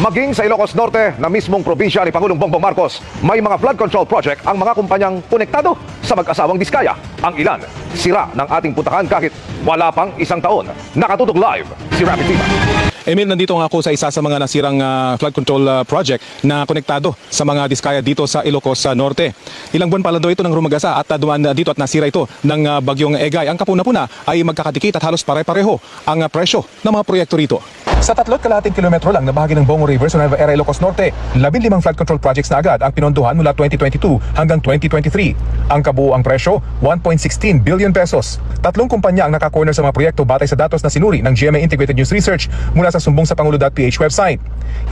Maging sa Ilocos Norte na mismong probinsya ni Pangulong Bongbong Marcos, may mga flood control project ang mga kumpanyang konektado sa mag-asawang Diskaya. Ang ilan, sira ng ating puntahan kahit wala pang isang taon. Nakatutok live si Rapid Viva. Emil, nandito nga ako sa isa sa mga nasirang flood control project na konektado sa mga Diskaya dito sa Ilocos Norte. Ilang buwan pala daw ito ng rumagasa at dumaan dito at nasira ito ng bagyong Egay. Ang kapuna-puna ay magkakadikit at halos pare-pareho ang presyo ng mga proyekto rito. Sa 3.5 kilometro lang na bahagi ng Bongo River sa Nueva Ecija, Ilocos Norte, 15 flood control projects na agad ang pinondohan mula 2022 hanggang 2023. Ang kabuuang presyo, 1.16 billion pesos. 3 kumpanya ang nakakorner sa mga proyekto batay sa datos na sinuri ng GMA Integrated News Research mula sa sumbong sa Pangulo.ph website.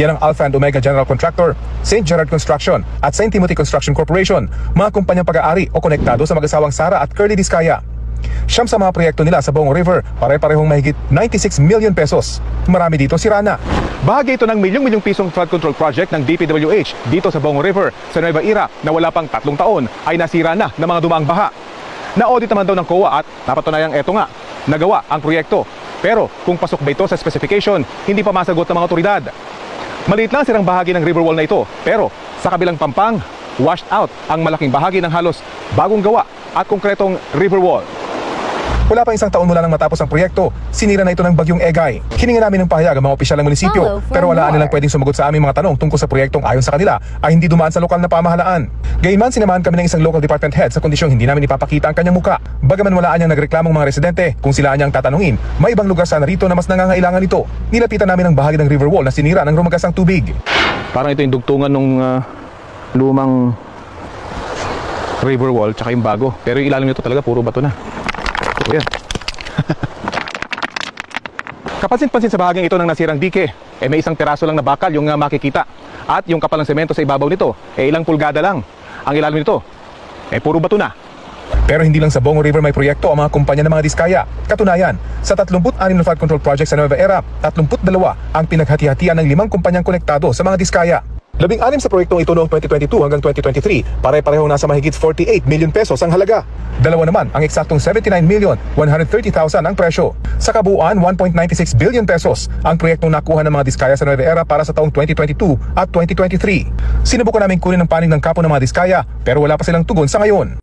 Yan ang Alpha and Omega General Contractor, St. Gerard Construction at St. Timothy Construction Corporation, mga kumpanyang pag-aari o konektado sa mag-asawang Sara at Curly Diskaya. Siyam sa mga proyekto nila sa Bongo River, pare-parehong mahigit 96 million pesos. Marami dito si Rana. Bahagi ito ng milyong-milyong pisong flood control project ng DPWH dito sa Bongo River sa Nueva Ecija na wala pang 3 taon ay nasira na ng mga dumaang baha. Na-audit naman daw ng COA at napatunayang eto nga, nagawa ang proyekto. Pero kung pasok ba ito sa specification, hindi pa masagot ng mga otoridad. Maliit lang sirang bahagi ng river wall na ito, pero sa kabilang pampang, washed out ang malaking bahagi ng halos bagong gawa at konkretong river wall. Wala pa isang taon mula nang matapos ang proyekto, sinira na ito ng bagyong Egay. Hininga namin ng pahayag ang mga opisyal ng munisipyo, pero wala nilang pwedeng sumagot sa aming mga tanong tungkol sa proyektong ayon sa kanila ay hindi dumaan sa lokal na pamahalaan. Gayunman, sinamahan kami ng isang local department head sa kondisyong hindi namin ipapakita ang kanyang muka. Bagaman wala niyang nagreklamong mga residente, kung sila niyang tatanungin, may ibang lugar sana rito na mas nangangailangan ito. Nilapitan namin ang bahagi ng river wall na sinira ng rumagasang tubig. Parang ito yung dugtungan ng lumang river wall tsaka yung bago, pero yung ilalim nito talaga puro bato na. Yan. Kapansin-pansin sa bahaging ito ng nasirang dike, may isang piraso lang na bakal yung makikita. At yung kapal ng semento sa ibabaw nito, ilang pulgada lang. Ang ilalim nito, puro bato na. Pero hindi lang sa Bongo River may proyekto ang mga kumpanya ng mga Diskaya. Katunayan, sa 36 na flood control projects sa Nueva Ecija, 32 ang pinaghati-hatian ng 5 kumpanyang konektado sa mga Diskaya. 16 sa proyektong ito noong 2022 hanggang 2023, pare-parehong nasa mahigit 48 million pesos ang halaga. 2 naman ang eksaktong 79,130,000 ang presyo. Sa kabuuan, 1.96 billion pesos ang proyektong nakuha ng mga Diskaya sa Nueva Ecija para sa taong 2022 at 2023. Sinubukan namin kunin ang panig ng kapo ng mga Diskaya pero wala pa silang tugon sa ngayon.